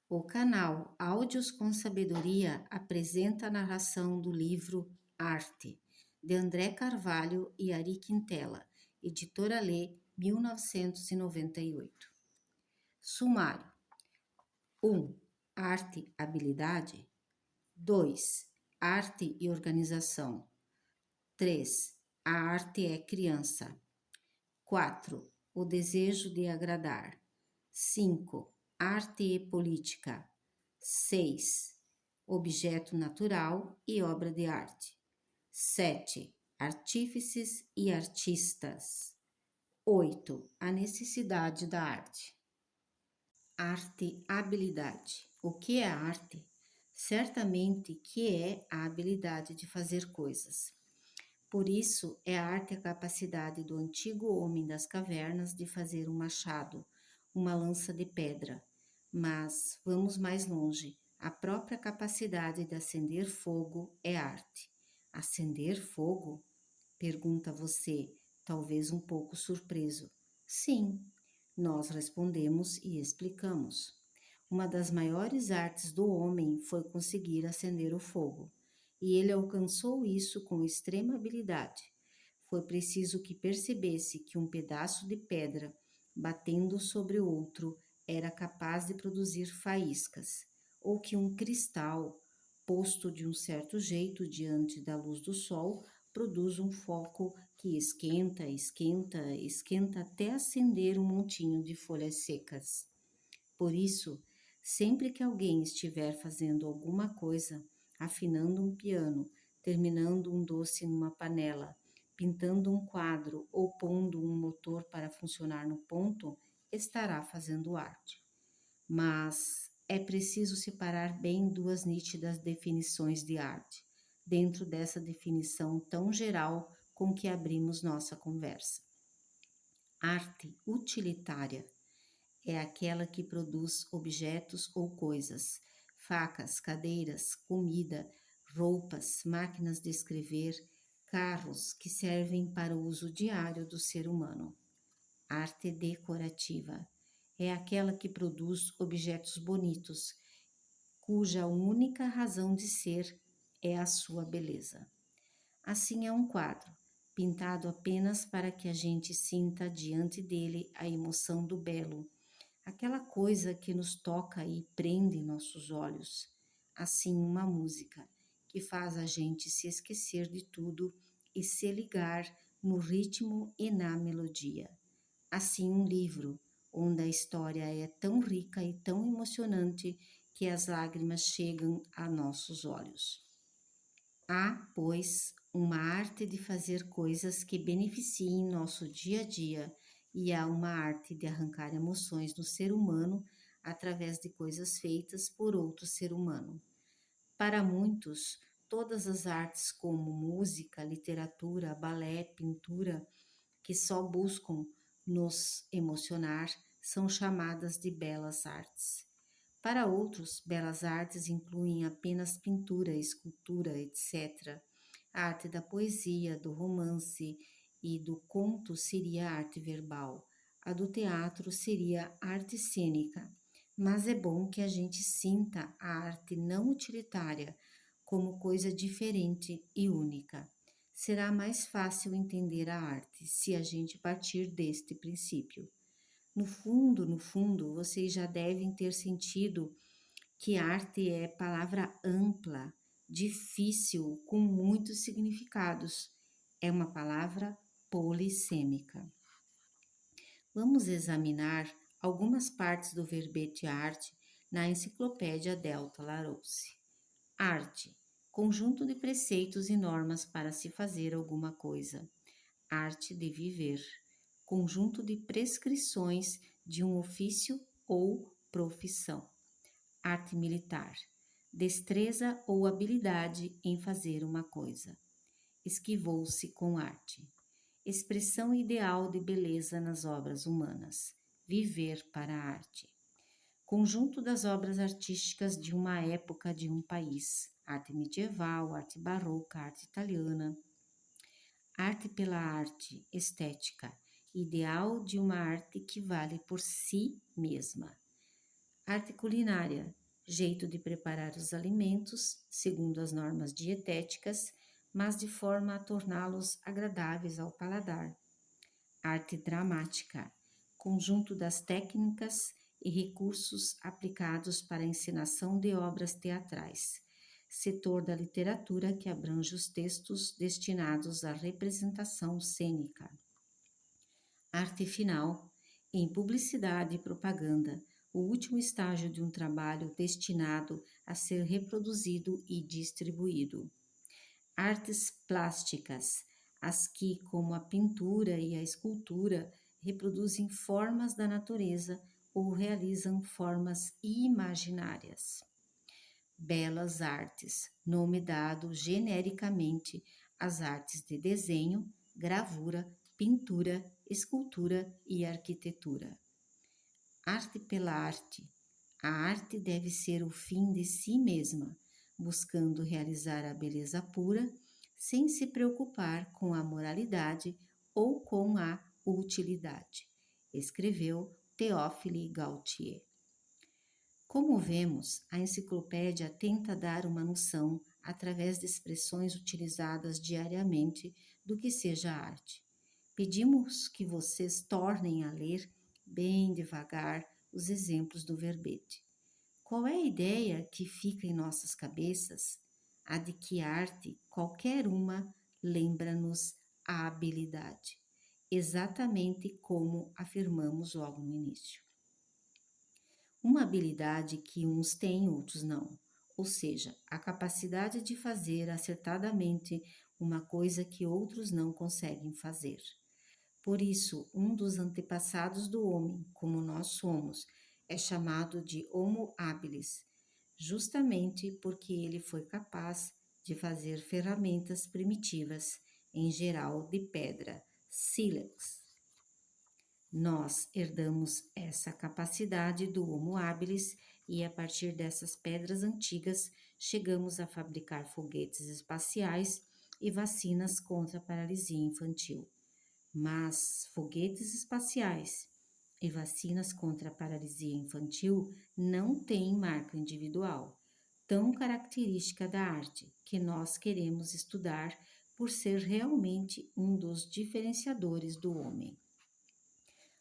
O canal Áudios com Sabedoria apresenta a narração do livro Arte, de André Carvalho e Ari Quintela, editora Lê, 1998. Sumário: 1. Arte, habilidade. 2. Arte e organização. 3. A arte é criança. 4. O desejo de agradar. 5. Arte e política. 6. Objeto natural e obra de arte. 7. Artífices e artistas. 8. A necessidade da arte. Arte, habilidade. O que é arte? Certamente que é a habilidade de fazer coisas. Por isso, é a arte a capacidade do antigo homem das cavernas de fazer um machado, uma lança de pedra. Mas vamos mais longe. A própria capacidade de acender fogo é arte. Acender fogo? Pergunta você, talvez um pouco surpreso. Sim, nós respondemos e explicamos. Uma das maiores artes do homem foi conseguir acender o fogo. E ele alcançou isso com extrema habilidade. Foi preciso que percebesse que um pedaço de pedra, batendo sobre o outro, era capaz de produzir faíscas, ou que um cristal, posto de um certo jeito diante da luz do sol, produz um foco que esquenta, esquenta, esquenta até acender um montinho de folhas secas. Por isso, sempre que alguém estiver fazendo alguma coisa, afinando um piano, terminando um doce numa panela, pintando um quadro ou pondo um motor para funcionar no ponto, estará fazendo arte. Mas é preciso separar bem duas nítidas definições de arte, dentro dessa definição tão geral com que abrimos nossa conversa. Arte utilitária é aquela que produz objetos ou coisas, facas, cadeiras, comida, roupas, máquinas de escrever, carros que servem para o uso diário do ser humano. Arte decorativa é aquela que produz objetos bonitos, cuja única razão de ser é a sua beleza. Assim é um quadro, pintado apenas para que a gente sinta diante dele a emoção do belo, aquela coisa que nos toca e prende nossos olhos. Assim uma música, que faz a gente se esquecer de tudo e se ligar no ritmo e na melodia. Assim um livro, onde a história é tão rica e tão emocionante que as lágrimas chegam a nossos olhos. Há, pois, uma arte de fazer coisas que beneficiem nosso dia a dia, e há uma arte de arrancar emoções do ser humano através de coisas feitas por outro ser humano. Para muitos, todas as artes como música, literatura, balé, pintura, que só buscam nos emocionar, são chamadas de belas artes. Para outros, belas artes incluem apenas pintura, escultura, etc. A arte da poesia, do romance e do conto seria arte verbal. A do teatro seria arte cênica. Mas é bom que a gente sinta a arte não utilitária como coisa diferente e única. Será mais fácil entender a arte se a gente partir deste princípio. No fundo, vocês já devem ter sentido que arte é palavra ampla, difícil, com muitos significados. É uma palavra polissêmica. Vamos examinar algumas partes do verbete arte na enciclopédia Delta Larousse. Arte, conjunto de preceitos e normas para se fazer alguma coisa. Arte de viver, conjunto de prescrições de um ofício ou profissão. Arte militar, destreza ou habilidade em fazer uma coisa. Esquivou-se com arte. Expressão ideal de beleza nas obras humanas. Viver para a arte. Conjunto das obras artísticas de uma época de um país. Arte medieval, arte barroca, arte italiana. Arte pela arte, estética. Ideal de uma arte que vale por si mesma. Arte culinária, jeito de preparar os alimentos segundo as normas dietéticas, mas de forma a torná-los agradáveis ao paladar. Arte dramática, conjunto das técnicas e recursos aplicados para a encenação de obras teatrais, setor da literatura que abrange os textos destinados à representação cênica. Arte final, em publicidade e propaganda, o último estágio de um trabalho destinado a ser reproduzido e distribuído. Artes plásticas, as que, como a pintura e a escultura, reproduzem formas da natureza ou realizam formas imaginárias. Belas artes, nome dado genericamente às artes de desenho, gravura, pintura, escultura e arquitetura. Arte pela arte. A arte deve ser o fim de si mesma, buscando realizar a beleza pura, sem se preocupar com a moralidade ou com a utilidade, escreveu Théophile Gautier. Como vemos, a enciclopédia tenta dar uma noção, através de expressões utilizadas diariamente, do que seja arte. Pedimos que vocês tornem a ler bem devagar os exemplos do verbete. Qual é a ideia que fica em nossas cabeças? A de que arte, qualquer uma, lembra-nos a habilidade, exatamente como afirmamos logo no início. Uma habilidade que uns têm, outros não, ou seja, a capacidade de fazer acertadamente uma coisa que outros não conseguem fazer. Por isso, um dos antepassados do homem, como nós somos, é chamado de Homo habilis, justamente porque ele foi capaz de fazer ferramentas primitivas, em geral de pedra, sílex. Nós herdamos essa capacidade do Homo habilis e, a partir dessas pedras antigas, chegamos a fabricar foguetes espaciais e vacinas contra a paralisia infantil. Mas foguetes espaciais e vacinas contra a paralisia infantil não têm marca individual, tão característica da arte, que nós queremos estudar por ser realmente um dos diferenciadores do homem.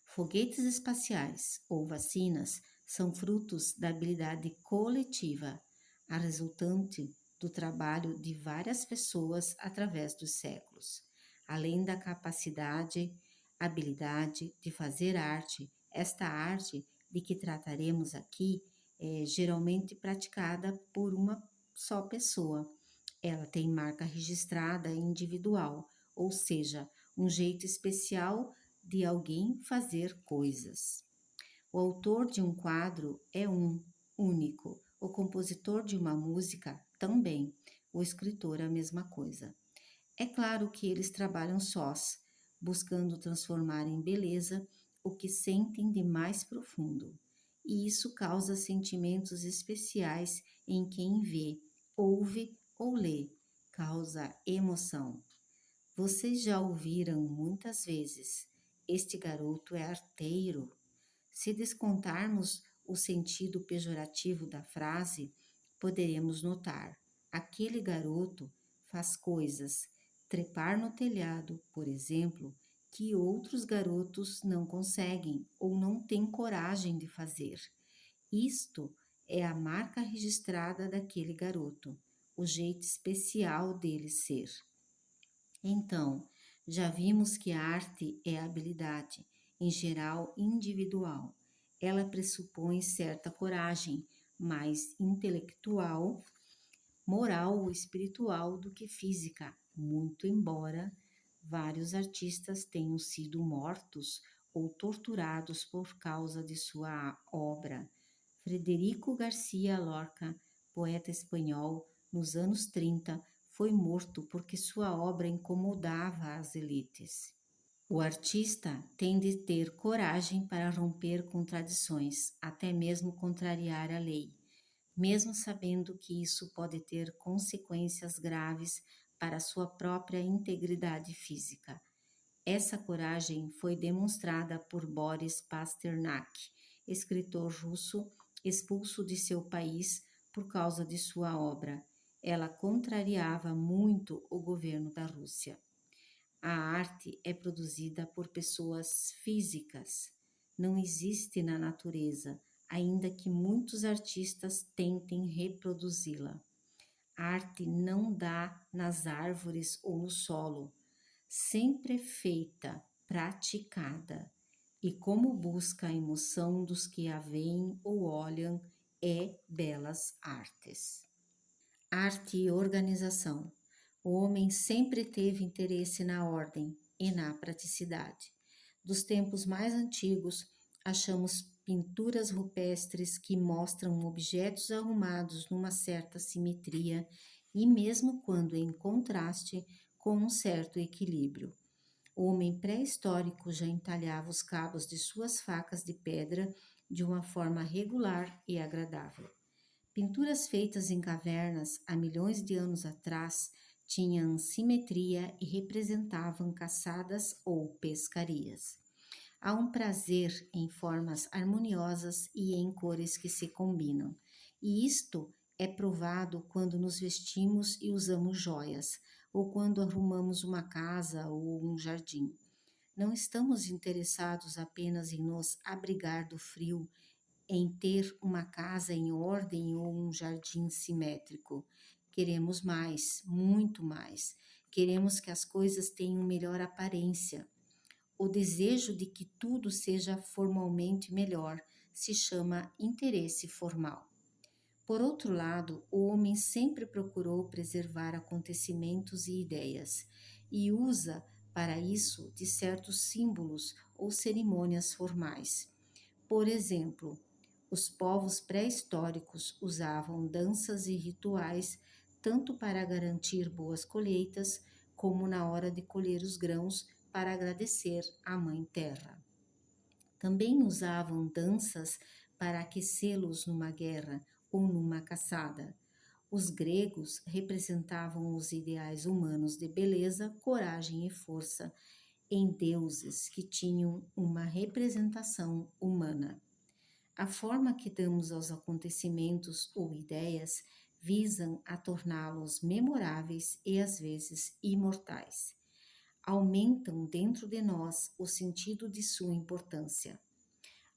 Foguetes espaciais ou vacinas são frutos da habilidade coletiva, a resultante do trabalho de várias pessoas através dos séculos. Além da capacidade, habilidade de fazer arte, esta arte de que trataremos aqui é geralmente praticada por uma só pessoa. Ela tem marca registrada individual, ou seja, um jeito especial de alguém fazer coisas. O autor de um quadro é único, o compositor de uma música também, o escritor a mesma coisa. É claro que eles trabalham sós, buscando transformar em beleza o que sentem de mais profundo, e isso causa sentimentos especiais em quem vê, ouve ou lê, causa emoção. Vocês já ouviram muitas vezes: este garoto é arteiro. Se descontarmos o sentido pejorativo da frase, poderemos notar: aquele garoto faz coisas, trepar no telhado, por exemplo, que outros garotos não conseguem ou não têm coragem de fazer. Isto é a marca registrada daquele garoto, o jeito especial dele ser. Então, já vimos que a arte é habilidade, em geral individual. Ela pressupõe certa coragem, mais intelectual, moral ou espiritual do que física, muito embora vários artistas tenham sido mortos ou torturados por causa de sua obra. Frederico Garcia Lorca, poeta espanhol, nos anos 30, foi morto porque sua obra incomodava as elites. O artista tem de ter coragem para romper com tradições, até mesmo contrariar a lei, mesmo sabendo que isso pode ter consequências graves para sua própria integridade física. Essa coragem foi demonstrada por Boris Pasternak, escritor russo expulso de seu país por causa de sua obra. Ela contrariava muito o governo da Rússia. A arte é produzida por pessoas físicas, não existe na natureza, ainda que muitos artistas tentem reproduzi-la. A arte não dá nas árvores ou no solo, sempre é feita, praticada, e como busca a emoção dos que a veem ou olham, é belas artes. Arte e organização. O homem sempre teve interesse na ordem e na praticidade. Dos tempos mais antigos, achamos pinturas rupestres que mostram objetos arrumados numa certa simetria e mesmo quando em contraste com um certo equilíbrio. O homem pré-histórico já entalhava os cabos de suas facas de pedra de uma forma regular e agradável. Pinturas feitas em cavernas há milhões de anos atrás tinham simetria e representavam caçadas ou pescarias. Há um prazer em formas harmoniosas e em cores que se combinam, e isto é provado quando nos vestimos e usamos joias, ou quando arrumamos uma casa ou um jardim. Não estamos interessados apenas em nos abrigar do frio, em ter uma casa em ordem ou um jardim simétrico. Queremos mais, muito mais. Queremos que as coisas tenham melhor aparência. O desejo de que tudo seja formalmente melhor se chama interesse formal. Por outro lado, o homem sempre procurou preservar acontecimentos e ideias e usa para isso de certos símbolos ou cerimônias formais. Por exemplo, os povos pré-históricos usavam danças e rituais tanto para garantir boas colheitas, como na hora de colher os grãos para agradecer à Mãe Terra. Também usavam danças para aquecê-los numa guerra ou numa caçada. Os gregos representavam os ideais humanos de beleza, coragem e força em deuses que tinham uma representação humana. A forma que damos aos acontecimentos ou ideias visam a torná-los memoráveis e às vezes imortais. Aumentam dentro de nós o sentido de sua importância.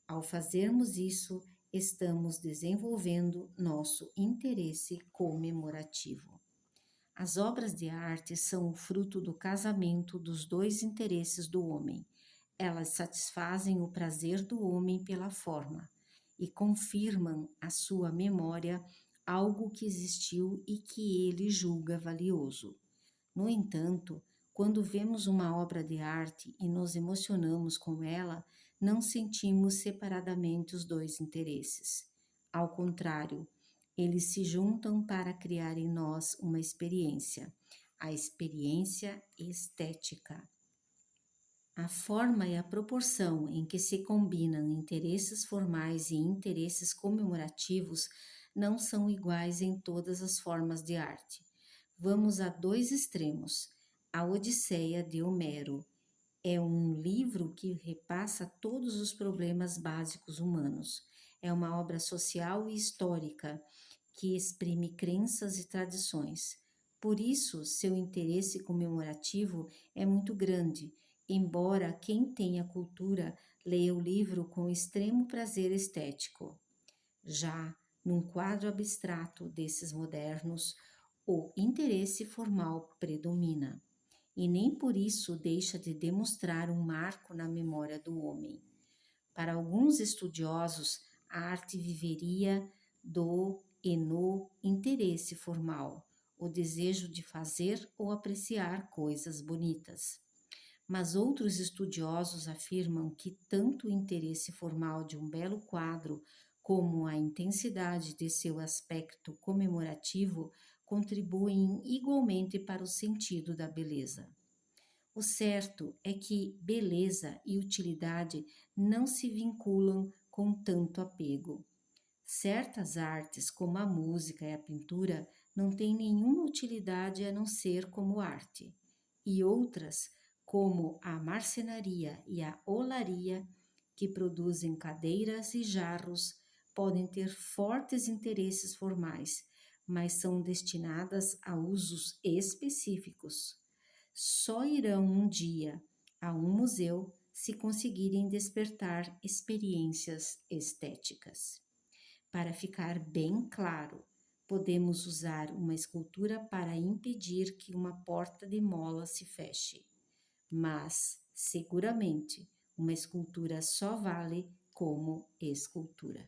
Ao fazermos isso, estamos desenvolvendo nosso interesse comemorativo. As obras de arte são o fruto do casamento dos dois interesses do homem. Elas satisfazem o prazer do homem pela forma e confirmam à sua memória algo que existiu e que ele julga valioso. No entanto, quando vemos uma obra de arte e nos emocionamos com ela, não sentimos separadamente os dois interesses. Ao contrário, eles se juntam para criar em nós uma experiência, a experiência estética. A forma e a proporção em que se combinam interesses formais e interesses comemorativos não são iguais em todas as formas de arte. Vamos a dois extremos. A Odisseia de Homero é um livro que repassa todos os problemas básicos humanos. É uma obra social e histórica que exprime crenças e tradições. Por isso, seu interesse comemorativo é muito grande, embora quem tenha cultura leia o livro com extremo prazer estético. Já num quadro abstrato desses modernos, o interesse formal predomina, e nem por isso deixa de demonstrar um marco na memória do homem. Para alguns estudiosos, a arte viveria do e no interesse formal, o desejo de fazer ou apreciar coisas bonitas. Mas outros estudiosos afirmam que tanto o interesse formal de um belo quadro como a intensidade de seu aspecto comemorativo contribuem igualmente para o sentido da beleza. O certo é que beleza e utilidade não se vinculam com tanto apego. Certas artes, como a música e a pintura, não têm nenhuma utilidade a não ser como arte, e outras, como a marcenaria e a olaria, que produzem cadeiras e jarros, podem ter fortes interesses formais, mas são destinadas a usos específicos. Só irão um dia a um museu se conseguirem despertar experiências estéticas. Para ficar bem claro, podemos usar uma escultura para impedir que uma porta de mola se feche, mas seguramente uma escultura só vale como escultura.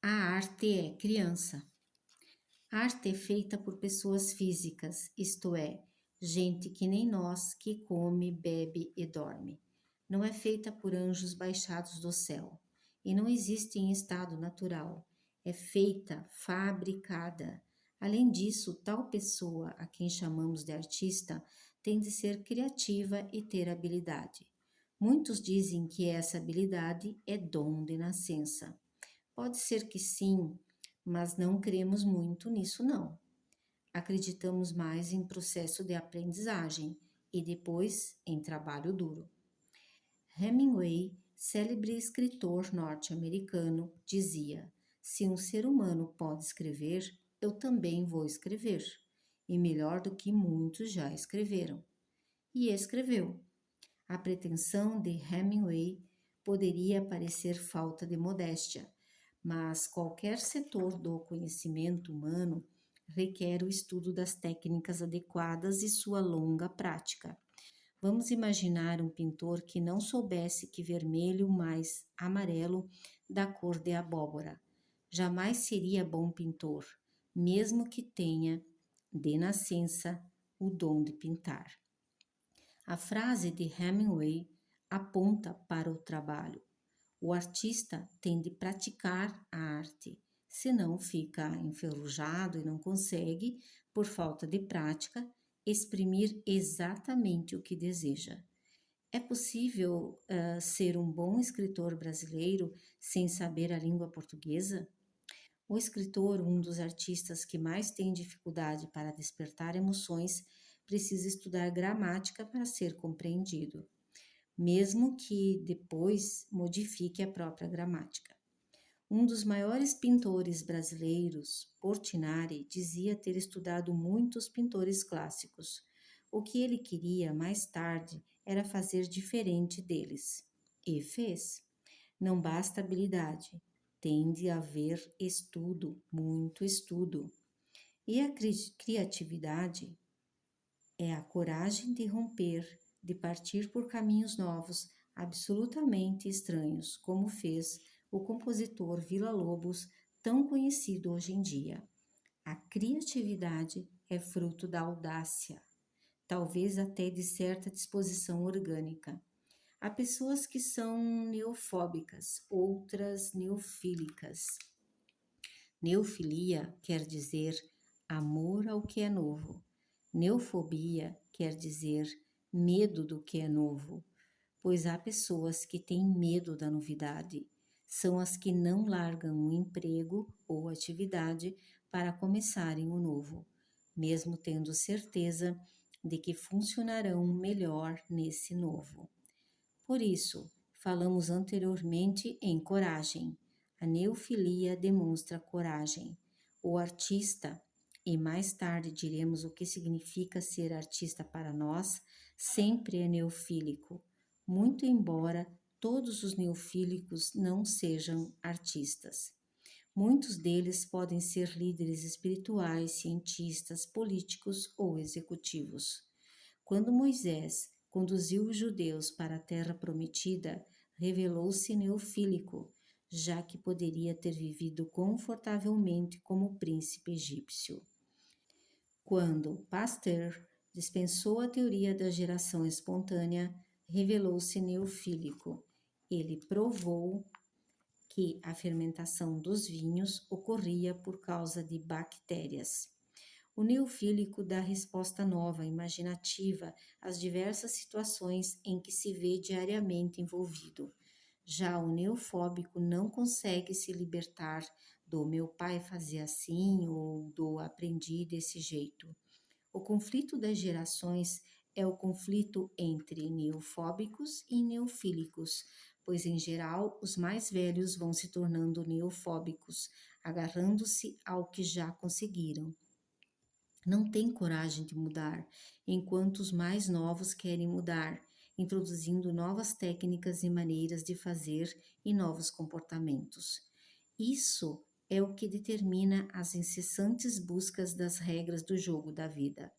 A arte é criança. A arte é feita por pessoas físicas, isto é, gente que nem nós, que come, bebe e dorme. Não é feita por anjos baixados do céu e não existe em estado natural. É feita, fabricada. Além disso, tal pessoa, a quem chamamos de artista, tem de ser criativa e ter habilidade. Muitos dizem que essa habilidade é dom de nascença. Pode ser que sim, mas não cremos muito nisso, não. Acreditamos mais em processo de aprendizagem e depois em trabalho duro. Hemingway, célebre escritor norte-americano, dizia: se um ser humano pode escrever, eu também vou escrever, e melhor do que muitos já escreveram. E escreveu. A pretensão de Hemingway poderia parecer falta de modéstia, mas qualquer setor do conhecimento humano requer o estudo das técnicas adequadas e sua longa prática. Vamos imaginar um pintor que não soubesse que vermelho mais amarelo dá cor de abóbora. Jamais seria bom pintor, mesmo que tenha, de nascença, o dom de pintar. A frase de Hemingway aponta para o trabalho. O artista tem de praticar a arte, senão fica enferrujado e não consegue, por falta de prática, exprimir exatamente o que deseja. É possível ser um bom escritor brasileiro sem saber a língua portuguesa? O escritor, um dos artistas que mais tem dificuldade para despertar emoções, precisa estudar gramática para ser compreendido, mesmo que depois modifique a própria gramática. Um dos maiores pintores brasileiros, Portinari, dizia ter estudado muitos pintores clássicos. O que ele queria mais tarde era fazer diferente deles. E fez. Não basta habilidade, tem de haver estudo, muito estudo. E a criatividade é a coragem de romper, de partir por caminhos novos, absolutamente estranhos, como fez o compositor Villa-Lobos, tão conhecido hoje em dia. A criatividade é fruto da audácia, talvez até de certa disposição orgânica. Há pessoas que são neofóbicas, outras neofílicas. Neofilia quer dizer amor ao que é novo. Neofobia quer dizer medo do que é novo, pois há pessoas que têm medo da novidade. São as que não largam um emprego ou atividade para começarem o novo, mesmo tendo certeza de que funcionarão melhor nesse novo. Por isso, falamos anteriormente em coragem. A neofilia demonstra coragem. O artista, e mais tarde diremos o que significa ser artista para nós, sempre é neofílico, muito embora todos os neofílicos não sejam artistas. Muitos deles podem ser líderes espirituais, cientistas, políticos ou executivos. Quando Moisés conduziu os judeus para a terra prometida, revelou-se neofílico, já que poderia ter vivido confortavelmente como príncipe egípcio. Quando Pasteur dispensou a teoria da geração espontânea, revelou-se neofílico. Ele provou que a fermentação dos vinhos ocorria por causa de bactérias. O neofílico dá resposta nova, imaginativa, às diversas situações em que se vê diariamente envolvido. Já o neofóbico não consegue se libertar do meu pai fazia assim ou do aprendi desse jeito. O conflito das gerações é o conflito entre neofóbicos e neofílicos, pois em geral os mais velhos vão se tornando neofóbicos, agarrando-se ao que já conseguiram. Não têm coragem de mudar, enquanto os mais novos querem mudar, introduzindo novas técnicas e maneiras de fazer e novos comportamentos. Isso é o que determina as incessantes buscas das regras do jogo da vida.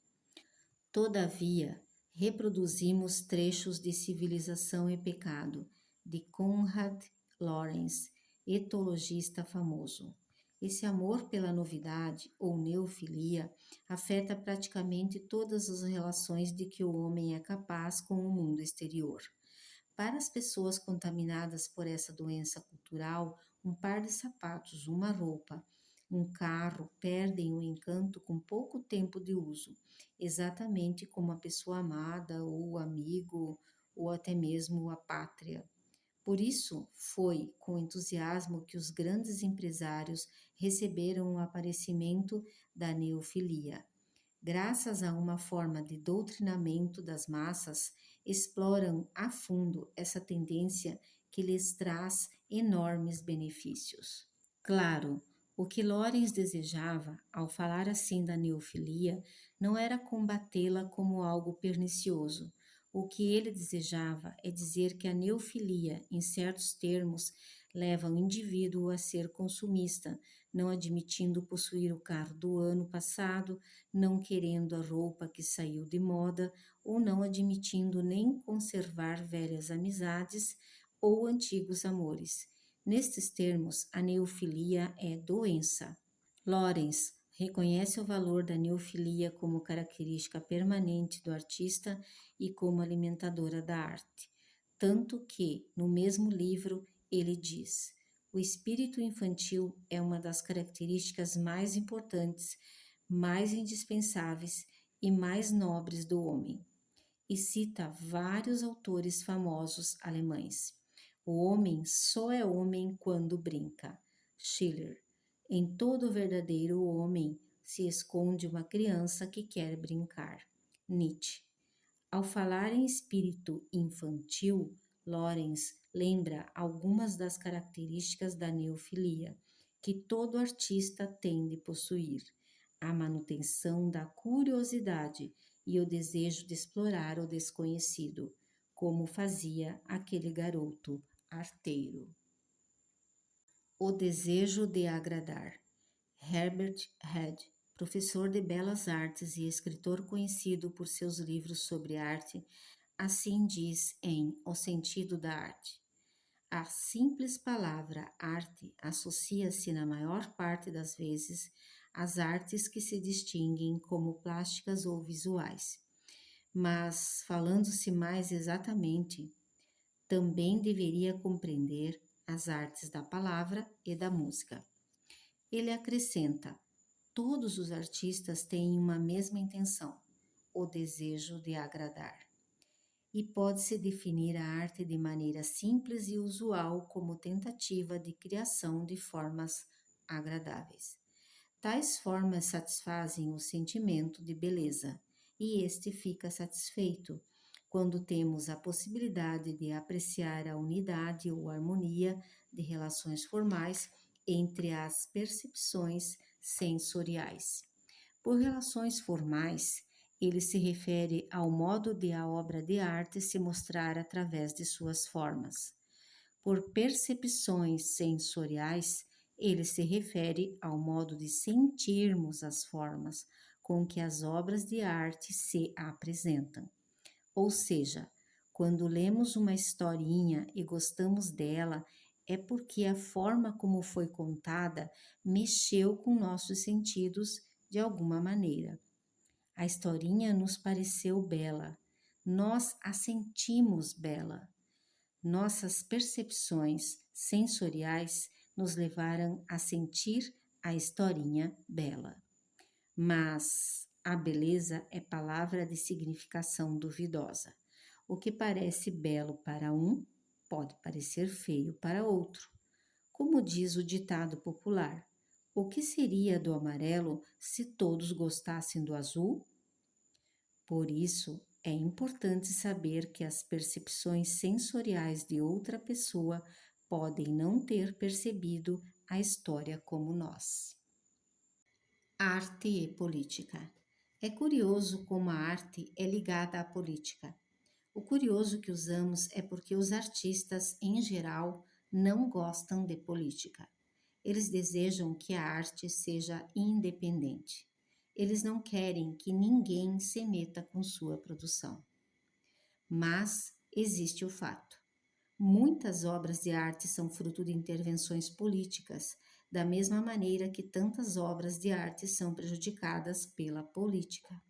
Todavia, reproduzimos trechos de Civilização e Pecado, de Konrad Lorenz, etologista famoso. Esse amor pela novidade, ou neofilia, afeta praticamente todas as relações de que o homem é capaz com o mundo exterior. Para as pessoas contaminadas por essa doença cultural, um par de sapatos, uma roupa, um carro perdem o encanto com pouco tempo de uso, exatamente como a pessoa amada ou o amigo ou até mesmo a pátria. Por isso, foi com entusiasmo que os grandes empresários receberam o aparecimento da neofilia. Graças a uma forma de doutrinamento das massas, exploram a fundo essa tendência que lhes traz enormes benefícios. Claro, o que Lorenz desejava, ao falar assim da neofilia, não era combatê-la como algo pernicioso. O que ele desejava é dizer que a neofilia, em certos termos, leva o indivíduo a ser consumista, não admitindo possuir o carro do ano passado, não querendo a roupa que saiu de moda ou não admitindo nem conservar velhas amizades ou antigos amores. Nestes termos, a neofilia é doença. Lorenz reconhece o valor da neofilia como característica permanente do artista e como alimentadora da arte. Tanto que, no mesmo livro, ele diz: o espírito infantil é uma das características mais importantes, mais indispensáveis e mais nobres do homem. E cita vários autores famosos alemães. O homem só é homem quando brinca. Schiller. Em todo verdadeiro homem se esconde uma criança que quer brincar. Nietzsche. Ao falar em espírito infantil, Lorenz lembra algumas das características da neofilia que todo artista tem de possuir: a manutenção da curiosidade e o desejo de explorar o desconhecido, como fazia aquele garoto arteiro. O desejo de agradar. Herbert Hedd, professor de belas artes e escritor conhecido por seus livros sobre arte, assim diz em O Sentido da Arte. A simples palavra arte associa-se na maior parte das vezes às artes que se distinguem como plásticas ou visuais. Mas, falando-se mais exatamente, também deveria compreender as artes da palavra e da música. Ele acrescenta: todos os artistas têm uma mesma intenção, o desejo de agradar. E pode-se definir a arte de maneira simples e usual como tentativa de criação de formas agradáveis. Tais formas satisfazem o sentimento de beleza, e este fica satisfeito quando temos a possibilidade de apreciar a unidade ou harmonia de relações formais entre as percepções sensoriais. Por relações formais, ele se refere ao modo de a obra de arte se mostrar através de suas formas. Por percepções sensoriais, ele se refere ao modo de sentirmos as formas com que as obras de arte se apresentam. Ou seja, quando lemos uma historinha e gostamos dela, é porque a forma como foi contada mexeu com nossos sentidos de alguma maneira. A historinha nos pareceu bela, nós a sentimos bela. Nossas percepções sensoriais nos levaram a sentir a historinha bela. Mas a beleza é palavra de significação duvidosa. O que parece belo para um pode parecer feio para outro. Como diz o ditado popular, o que seria do amarelo se todos gostassem do azul? Por isso, é importante saber que as percepções sensoriais de outra pessoa podem não ter percebido a história como nós. Arte e política. É curioso como a arte é ligada à política. O curioso que usamos é porque os artistas, em geral, não gostam de política. Eles desejam que a arte seja independente. Eles não querem que ninguém se meta com sua produção. Mas existe o fato. Muitas obras de arte são fruto de intervenções políticas, da mesma maneira que tantas obras de arte são prejudicadas pela política.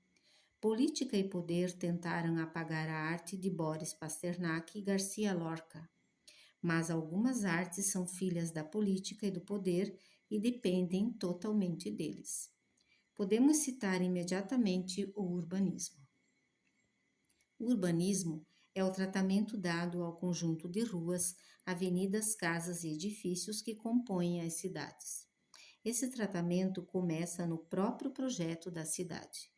Política e poder tentaram apagar a arte de Boris Pasternak e Garcia Lorca, mas algumas artes são filhas da política e do poder e dependem totalmente deles. Podemos citar imediatamente o urbanismo. O urbanismo é o tratamento dado ao conjunto de ruas, avenidas, casas e edifícios que compõem as cidades. Esse tratamento começa no próprio projeto da cidade.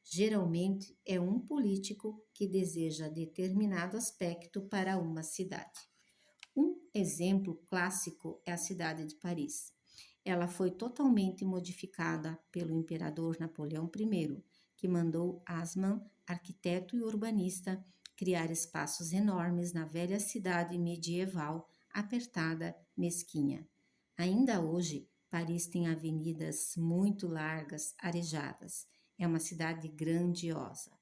Geralmente é um político que deseja determinado aspecto para uma cidade. Um exemplo clássico é a cidade de Paris. Ela foi totalmente modificada pelo imperador Napoleão I, que mandou Haussmann, arquiteto e urbanista, criar espaços enormes na velha cidade medieval, apertada, mesquinha. Ainda hoje, Paris tem avenidas muito largas, arejadas. É uma cidade grandiosa.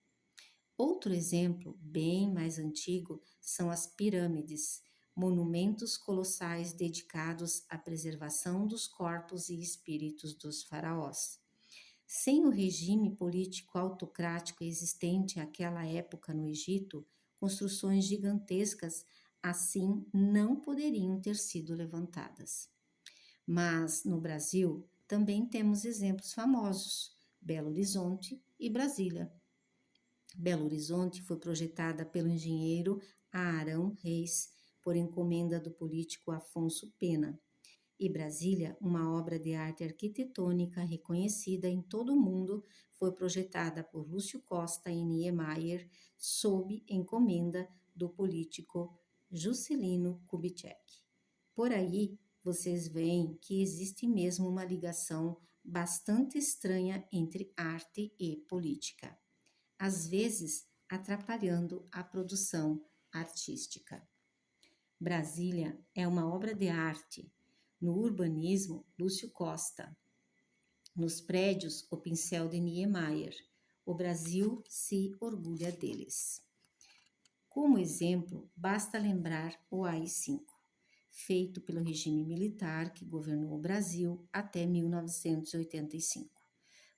Outro exemplo, bem mais antigo, são as pirâmides, monumentos colossais dedicados à preservação dos corpos e espíritos dos faraós. Sem o regime político autocrático existente àquela época no Egito, construções gigantescas assim não poderiam ter sido levantadas. Mas no Brasil também temos exemplos famosos: Belo Horizonte e Brasília. Belo Horizonte foi projetada pelo engenheiro Arão Reis, por encomenda do político Afonso Pena. E Brasília, uma obra de arte arquitetônica reconhecida em todo o mundo, foi projetada por Lúcio Costa e Niemeyer, sob encomenda do político Juscelino Kubitschek. Por aí, vocês veem que existe mesmo uma ligação bastante estranha entre arte e política, às vezes atrapalhando a produção artística. Brasília é uma obra de arte. No urbanismo, Lúcio Costa. Nos prédios, o pincel de Niemeyer. O Brasil se orgulha deles. Como exemplo, basta lembrar o AI-5, feito pelo regime militar que governou o Brasil até 1985.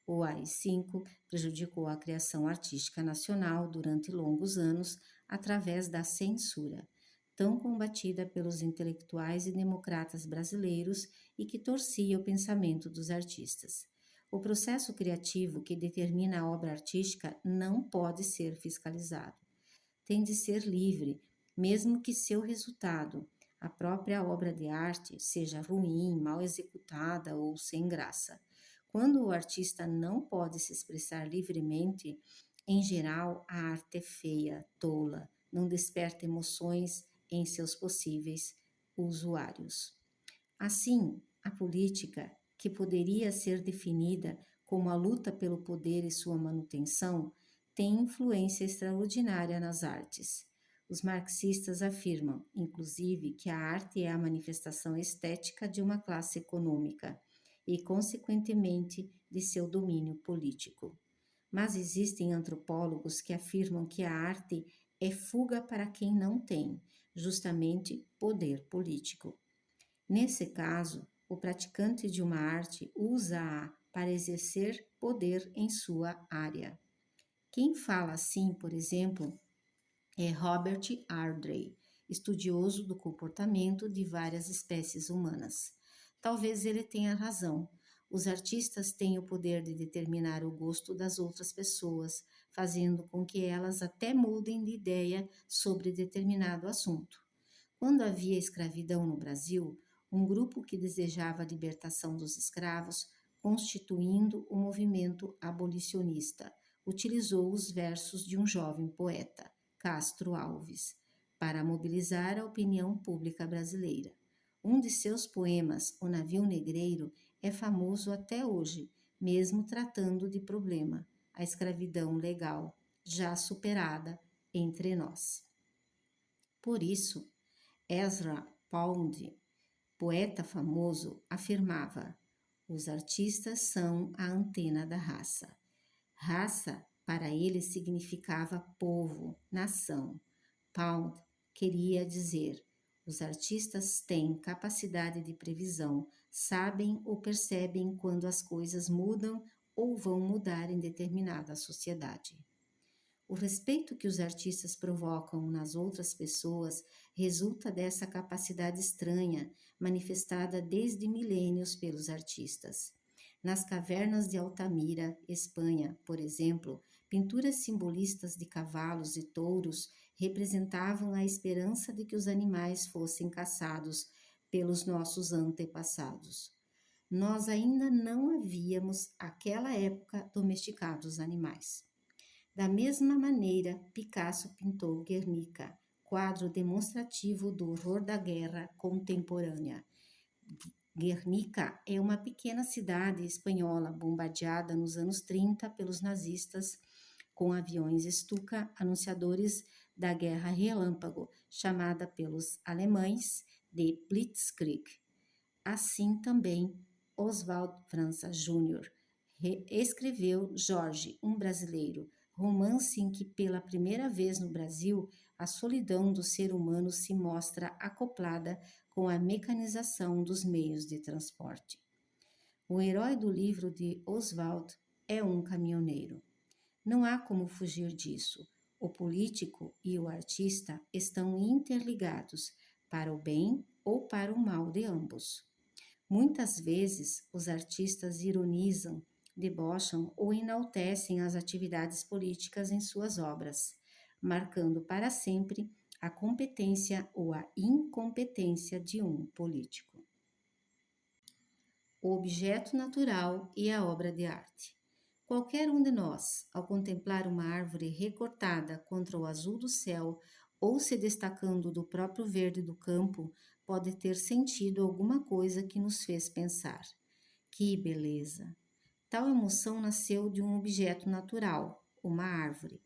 O AI-5 prejudicou a criação artística nacional durante longos anos através da censura, tão combatida pelos intelectuais e democratas brasileiros e que torcia o pensamento dos artistas. O processo criativo que determina a obra artística não pode ser fiscalizado. Tem de ser livre, mesmo que seu resultado, a própria obra de arte, seja ruim, mal executada ou sem graça. Quando o artista não pode se expressar livremente, em geral a arte é feia, tola, não desperta emoções em seus possíveis usuários. Assim, a política, que poderia ser definida como a luta pelo poder e sua manutenção, tem influência extraordinária nas artes. Os marxistas afirmam, inclusive, que a arte é a manifestação estética de uma classe econômica e, consequentemente, de seu domínio político. Mas existem antropólogos que afirmam que a arte é fuga para quem não tem, justamente, poder político. Nesse caso, o praticante de uma arte usa-a para exercer poder em sua área. Quem fala assim, por exemplo, é Robert Ardrey, estudioso do comportamento de várias espécies humanas. Talvez ele tenha razão. Os artistas têm o poder de determinar o gosto das outras pessoas, fazendo com que elas até mudem de ideia sobre determinado assunto. Quando havia escravidão no Brasil, um grupo que desejava a libertação dos escravos, constituindo o movimento abolicionista, utilizou os versos de um jovem poeta, Castro Alves, para mobilizar a opinião pública brasileira. Um de seus poemas, O Navio Negreiro, é famoso até hoje, mesmo tratando de problema, a escravidão legal, já superada entre nós. Por isso, Ezra Pound, poeta famoso, afirmava: os artistas são a antena da raça. Raça, para ele, significava povo, nação. Pound queria dizer: os artistas têm capacidade de previsão, sabem ou percebem quando as coisas mudam ou vão mudar em determinada sociedade. O respeito que os artistas provocam nas outras pessoas resulta dessa capacidade estranha, manifestada desde milênios pelos artistas. Nas cavernas de Altamira, Espanha, por exemplo, pinturas simbolistas de cavalos e touros representavam a esperança de que os animais fossem caçados pelos nossos antepassados. Nós ainda não havíamos, àquela época, domesticado os animais. Da mesma maneira, Picasso pintou Guernica, quadro demonstrativo do horror da guerra contemporânea. Guernica é uma pequena cidade espanhola bombardeada nos anos 30 pelos nazistas com aviões Stuka anunciadores da Guerra Relâmpago, chamada pelos alemães de Blitzkrieg. Assim também, Oswald França Jr. escreveu Jorge, um brasileiro, romance em que pela primeira vez no Brasil a solidão do ser humano se mostra acoplada com a mecanização dos meios de transporte. O herói do livro de Oswald é um caminhoneiro. Não há como fugir disso. O político e o artista estão interligados para o bem ou para o mal de ambos. Muitas vezes, os artistas ironizam, debocham ou enaltecem as atividades políticas em suas obras, marcando para sempre a competência ou a incompetência de um político. O objeto natural e a obra de arte. Qualquer um de nós, ao contemplar uma árvore recortada contra o azul do céu ou se destacando do próprio verde do campo, pode ter sentido alguma coisa que nos fez pensar: que beleza! Tal emoção nasceu de um objeto natural, uma árvore.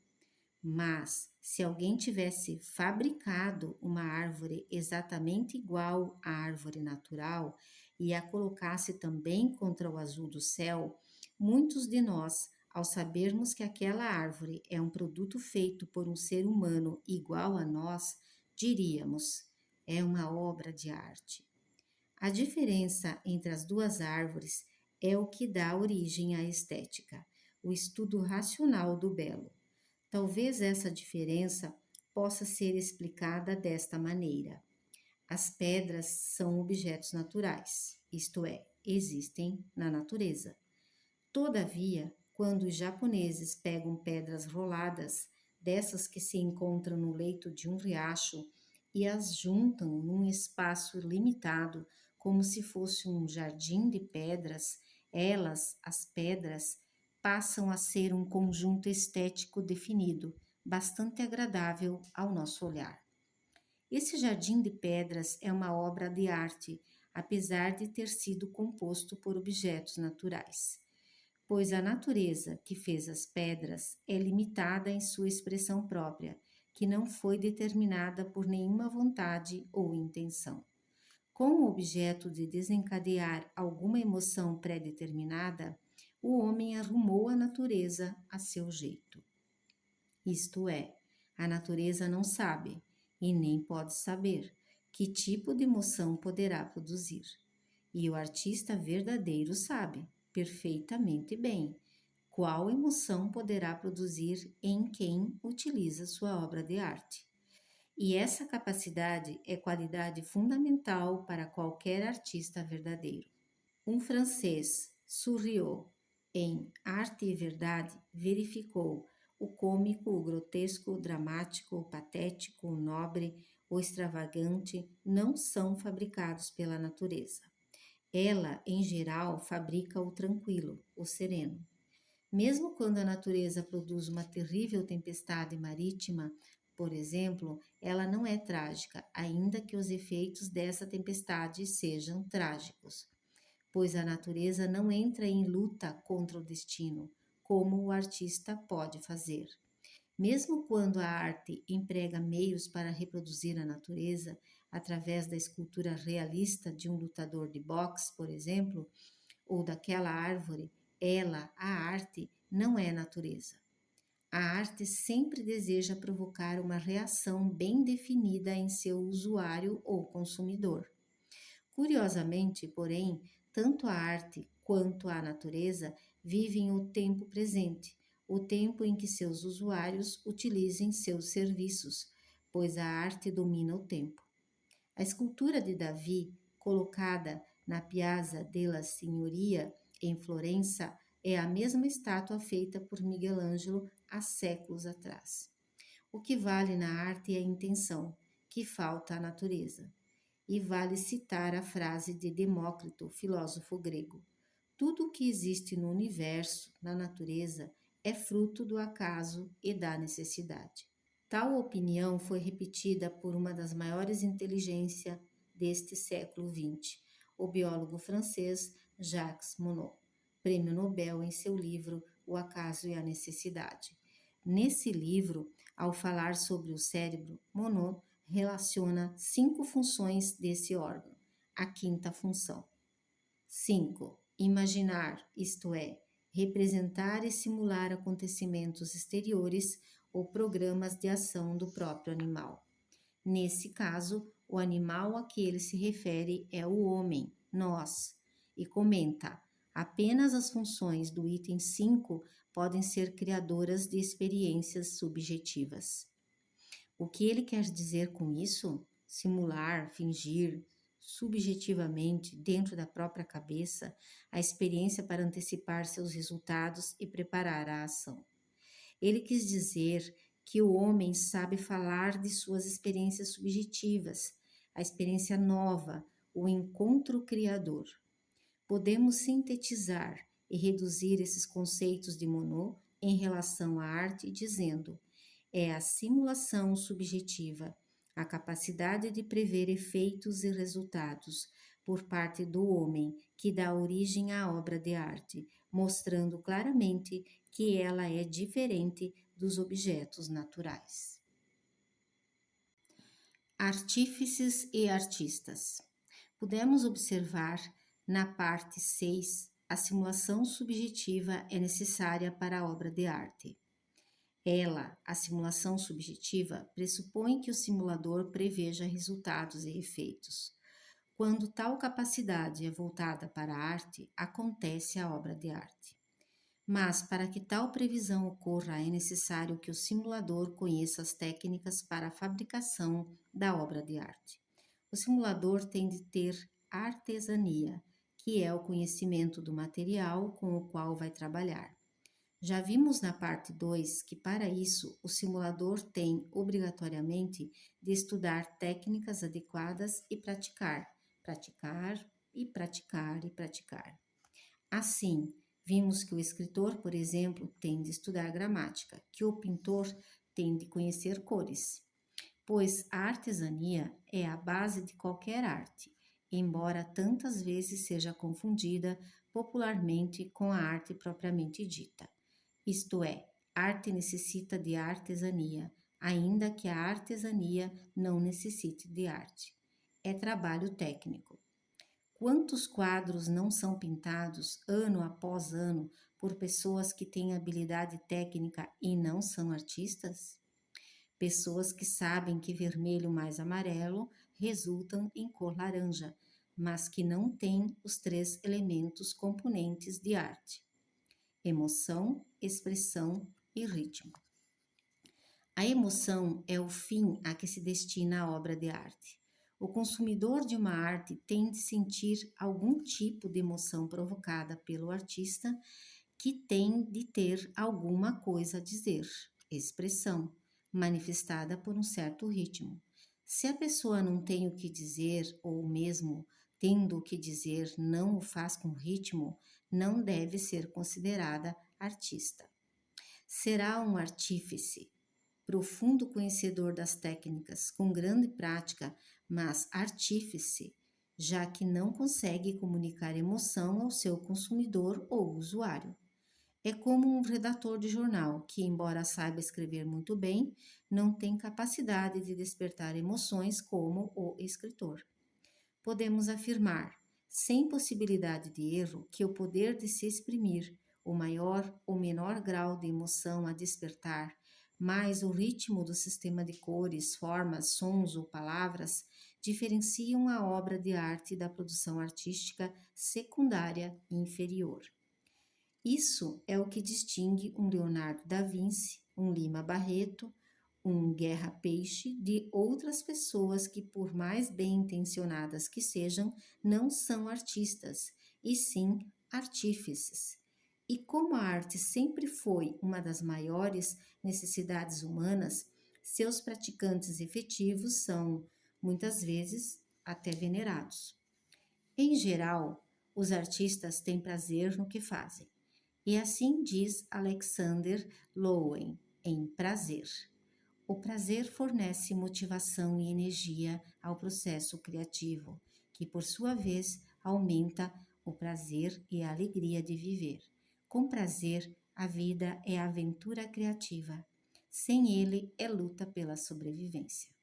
Mas, se alguém tivesse fabricado uma árvore exatamente igual à árvore natural e a colocasse também contra o azul do céu, muitos de nós, ao sabermos que aquela árvore é um produto feito por um ser humano igual a nós, diríamos: é uma obra de arte. A diferença entre as duas árvores é o que dá origem à estética, o estudo racional do belo. Talvez essa diferença possa ser explicada desta maneira: as pedras são objetos naturais, isto é, existem na natureza. Todavia, quando os japoneses pegam pedras roladas, dessas que se encontram no leito de um riacho, e as juntam num espaço limitado, como se fosse um jardim de pedras, elas, as pedras, passam a ser um conjunto estético definido, bastante agradável ao nosso olhar. Esse jardim de pedras é uma obra de arte, apesar de ter sido composto por objetos naturais, pois a natureza que fez as pedras é limitada em sua expressão própria, que não foi determinada por nenhuma vontade ou intenção. Com o objeto de desencadear alguma emoção pré-determinada, o homem arrumou a natureza a seu jeito. Isto é, a natureza não sabe, e nem pode saber, que tipo de emoção poderá produzir. E o artista verdadeiro sabe, perfeitamente bem, qual emoção poderá produzir em quem utiliza sua obra de arte. E essa capacidade é qualidade fundamental para qualquer artista verdadeiro. Um francês, Surriot, em Arte e Verdade, verificou o cômico, o grotesco, o dramático, o patético, o nobre, o extravagante não são fabricados pela natureza. Ela, em geral, fabrica o tranquilo, o sereno. Mesmo quando a natureza produz uma terrível tempestade marítima, por exemplo, ela não é trágica, ainda que os efeitos dessa tempestade sejam trágicos, pois a natureza não entra em luta contra o destino, como o artista pode fazer. Mesmo quando a arte emprega meios para reproduzir a natureza, através da escultura realista de um lutador de boxe, por exemplo, ou daquela árvore, ela, a arte, não é natureza. A arte sempre deseja provocar uma reação bem definida em seu usuário ou consumidor. Curiosamente, porém, tanto a arte quanto a natureza vivem o tempo presente, o tempo em que seus usuários utilizem seus serviços, pois a arte domina o tempo. A escultura de Davi, colocada na Piazza della Signoria, em Florença, é a mesma estátua feita por Miguel Ângelo há séculos atrás. O que vale na arte é a intenção, que falta à natureza. E vale citar a frase de Demócrito, filósofo grego: tudo o que existe no universo, na natureza, é fruto do acaso e da necessidade. Tal opinião foi repetida por uma das maiores inteligências deste século XX, o biólogo francês Jacques Monod, prêmio Nobel em seu livro O Acaso e a Necessidade. Nesse livro, ao falar sobre o cérebro, Monod relaciona 5 funções desse órgão. A quinta função. 5. Imaginar, isto é, representar e simular acontecimentos exteriores ou programas de ação do próprio animal. Nesse caso, o animal a que ele se refere é o homem, nós, e comenta: apenas as funções do item 5 podem ser criadoras de experiências subjetivas. O que ele quer dizer com isso? Simular, fingir, subjetivamente, dentro da própria cabeça, a experiência para antecipar seus resultados e preparar a ação. Ele quis dizer que o homem sabe falar de suas experiências subjetivas, a experiência nova, o encontro criador. Podemos sintetizar e reduzir esses conceitos de Monod em relação à arte dizendo: é a simulação subjetiva, a capacidade de prever efeitos e resultados por parte do homem que dá origem à obra de arte, mostrando claramente que ela é diferente dos objetos naturais. Artífices e artistas. Podemos observar na parte 6, a simulação subjetiva é necessária para a obra de arte. Ela, a simulação subjetiva, pressupõe que o simulador preveja resultados e efeitos. Quando tal capacidade é voltada para a arte, acontece a obra de arte. Mas, para que tal previsão ocorra, é necessário que o simulador conheça as técnicas para a fabricação da obra de arte. O simulador tem de ter artesania, que é o conhecimento do material com o qual vai trabalhar. Já vimos na parte 2 que, para isso, o simulador tem obrigatoriamente de estudar técnicas adequadas e praticar, praticar e praticar e praticar. Assim, vimos que o escritor, por exemplo, tem de estudar gramática, que o pintor tem de conhecer cores, pois a artesania é a base de qualquer arte, embora tantas vezes seja confundida popularmente com a arte propriamente dita. Isto é, arte necessita de artesania, ainda que a artesania não necessite de arte. É trabalho técnico. Quantos quadros não são pintados ano após ano por pessoas que têm habilidade técnica e não são artistas? Pessoas que sabem que vermelho mais amarelo resultam em cor laranja, mas que não têm os 3 elementos componentes de arte: emoção, expressão e ritmo. A emoção é o fim a que se destina a obra de arte. O consumidor de uma arte tem de sentir algum tipo de emoção provocada pelo artista, que tem de ter alguma coisa a dizer, expressão, manifestada por um certo ritmo. Se a pessoa não tem o que dizer, ou mesmo tendo o que dizer não o faz com ritmo, não deve ser considerada artista. Será um artífice, profundo conhecedor das técnicas, com grande prática, mas artífice, já que não consegue comunicar emoção ao seu consumidor ou usuário. É como um redator de jornal que, embora saiba escrever muito bem, não tem capacidade de despertar emoções como o escritor. Podemos afirmar, sem possibilidade de erro, que o poder de se exprimir, o maior ou menor grau de emoção a despertar, mais o ritmo do sistema de cores, formas, sons ou palavras, diferenciam a obra de arte da produção artística secundária e inferior. Isso é o que distingue um Leonardo da Vinci, um Lima Barreto, um Guerra Peixe de outras pessoas que, por mais bem intencionadas que sejam, não são artistas, e sim artífices. E como a arte sempre foi uma das maiores necessidades humanas, seus praticantes efetivos são, muitas vezes, até venerados. Em geral, os artistas têm prazer no que fazem. E assim diz Alexander Lowen em Prazer. O prazer fornece motivação e energia ao processo criativo, que por sua vez aumenta o prazer e a alegria de viver. Com prazer, a vida é aventura criativa. Sem ele, é luta pela sobrevivência.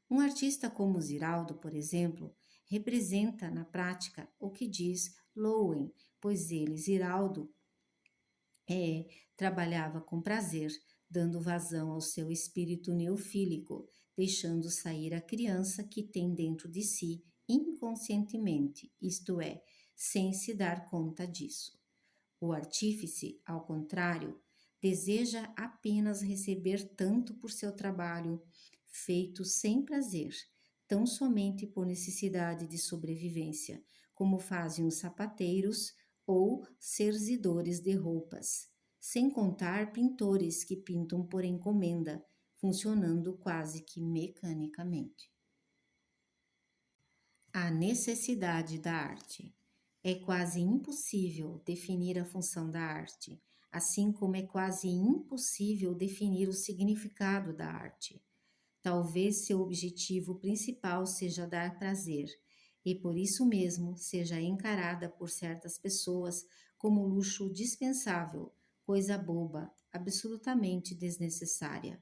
Um artista como Ziraldo, por exemplo, representa na prática o que diz Lowen, pois ele, Ziraldo, trabalhava com prazer, dando vazão ao seu espírito neofílico, deixando sair a criança que tem dentro de si inconscientemente, isto é, sem se dar conta disso. O artífice, ao contrário, deseja apenas receber tanto por seu trabalho, feito sem prazer, tão somente por necessidade de sobrevivência, como fazem os sapateiros ou cerzidores de roupas, sem contar pintores que pintam por encomenda, funcionando quase que mecanicamente. A necessidade da arte. É quase impossível definir a função da arte, assim como é quase impossível definir o significado da arte. Talvez seu objetivo principal seja dar prazer, e por isso mesmo seja encarada por certas pessoas como luxo dispensável, coisa boba, absolutamente desnecessária.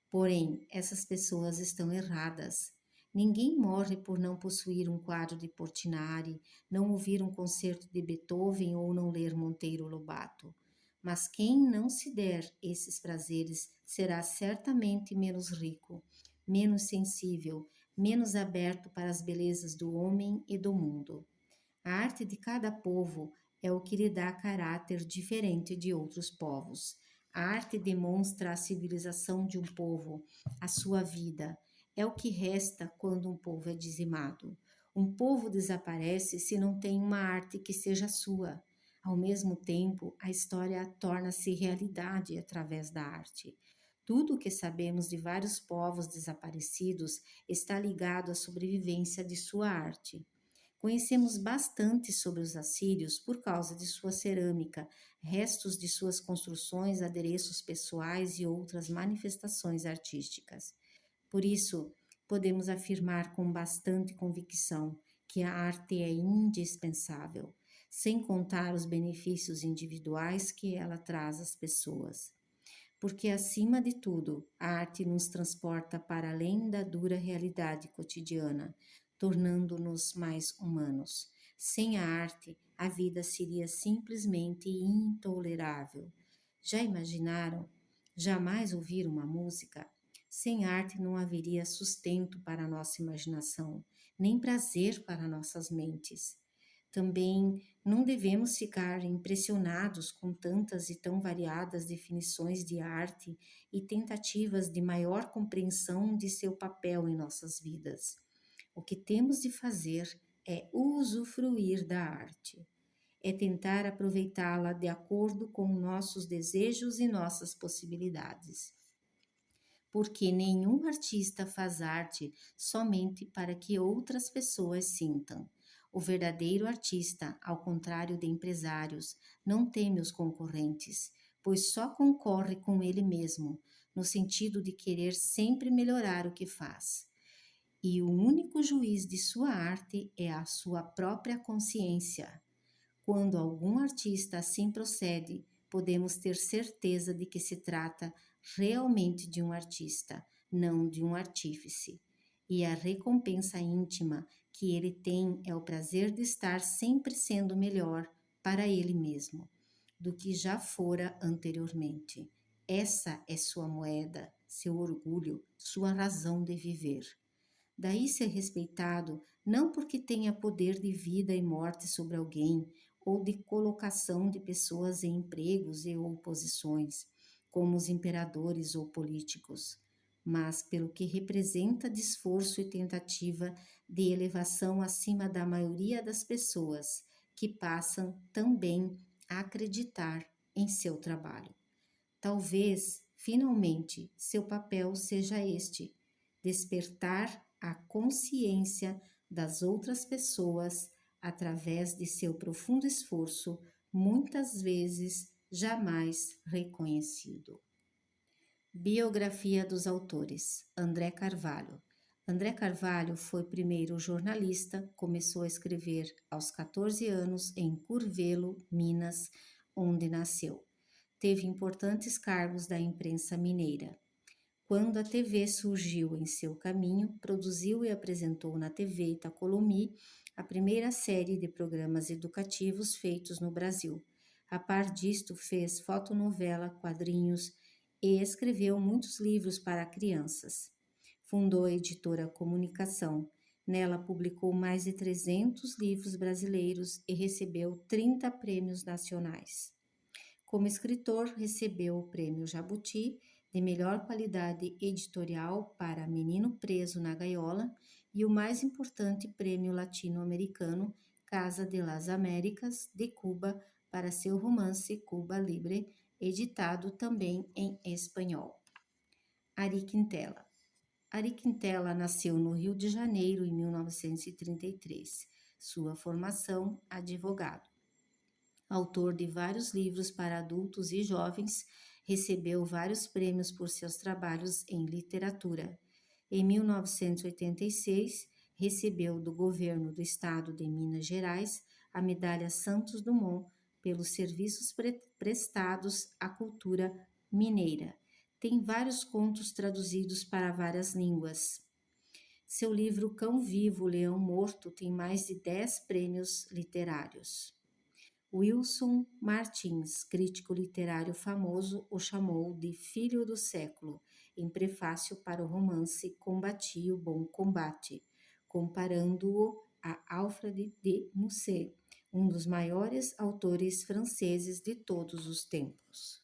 Porém, essas pessoas estão erradas. Ninguém morre por não possuir um quadro de Portinari, não ouvir um concerto de Beethoven ou não ler Monteiro Lobato. Mas quem não se der esses prazeres será certamente menos rico, menos sensível, menos aberto para as belezas do homem e do mundo. A arte de cada povo é o que lhe dá caráter diferente de outros povos. A arte demonstra a civilização de um povo, a sua vida. É o que resta quando um povo é dizimado. Um povo desaparece se não tem uma arte que seja sua. Ao mesmo tempo, a história torna-se realidade através da arte. Tudo o que sabemos de vários povos desaparecidos está ligado à sobrevivência de sua arte. Conhecemos bastante sobre os assírios por causa de sua cerâmica, restos de suas construções, adereços pessoais e outras manifestações artísticas. Por isso, podemos afirmar com bastante convicção que a arte é indispensável, sem contar os benefícios individuais que ela traz às pessoas. Porque, acima de tudo, a arte nos transporta para além da dura realidade cotidiana, tornando-nos mais humanos. Sem a arte, a vida seria simplesmente intolerável. Já imaginaram? Jamais ouvir uma música? Sem arte não haveria sustento para a nossa imaginação, nem prazer para nossas mentes. Também não devemos ficar impressionados com tantas e tão variadas definições de arte e tentativas de maior compreensão de seu papel em nossas vidas. O que temos de fazer é usufruir da arte, é tentar aproveitá-la de acordo com nossos desejos e nossas possibilidades. Porque nenhum artista faz arte somente para que outras pessoas sintam. O verdadeiro artista, ao contrário de empresários, não teme os concorrentes, pois só concorre com ele mesmo, no sentido de querer sempre melhorar o que faz. E o único juiz de sua arte é a sua própria consciência. Quando algum artista assim procede, podemos ter certeza de que se trata realmente de um artista, não de um artífice. E a recompensa íntima que ele tem é o prazer de estar sempre sendo melhor para ele mesmo do que já fora anteriormente. Essa é sua moeda, seu orgulho, sua razão de viver. Daí ser respeitado não porque tenha poder de vida e morte sobre alguém ou de colocação de pessoas em empregos e ou posições, como os imperadores ou políticos, mas pelo que representa de esforço e tentativa de elevação acima da maioria das pessoas que passam também a acreditar em seu trabalho. Talvez, finalmente, seu papel seja este: despertar a consciência das outras pessoas através de seu profundo esforço, muitas vezes jamais reconhecido. Biografia dos autores: André Carvalho. André Carvalho foi primeiro jornalista, começou a escrever aos 14 anos em Curvelo, Minas, onde nasceu. Teve importantes cargos da imprensa mineira. Quando a TV surgiu em seu caminho, produziu e apresentou na TV Itacolomi a primeira série de programas educativos feitos no Brasil. A par disto, fez fotonovela, quadrinhos e escreveu muitos livros para crianças. Fundou a editora Comunicação. Nela publicou mais de 300 livros brasileiros e recebeu 30 prêmios nacionais. Como escritor, recebeu o Prêmio Jabuti de melhor qualidade editorial para Menino Preso na Gaiola e o mais importante prêmio latino-americano Casa de las Américas de Cuba para seu romance Cuba Libre, editado também em espanhol. Ari Quintela. Ari Quintela nasceu no Rio de Janeiro em 1933. Sua formação, advogado. Autor de vários livros para adultos e jovens, recebeu vários prêmios por seus trabalhos em literatura. Em 1986, recebeu do governo do estado de Minas Gerais a medalha Santos Dumont pelos serviços prestados à cultura mineira. Tem vários contos traduzidos para várias línguas. Seu livro Cão Vivo, Leão Morto tem mais de 10 prêmios literários. Wilson Martins, crítico literário famoso, o chamou de filho do século, em prefácio para o romance Combati o Bom Combate, comparando-o a Alfred de Musset, um dos maiores autores franceses de todos os tempos.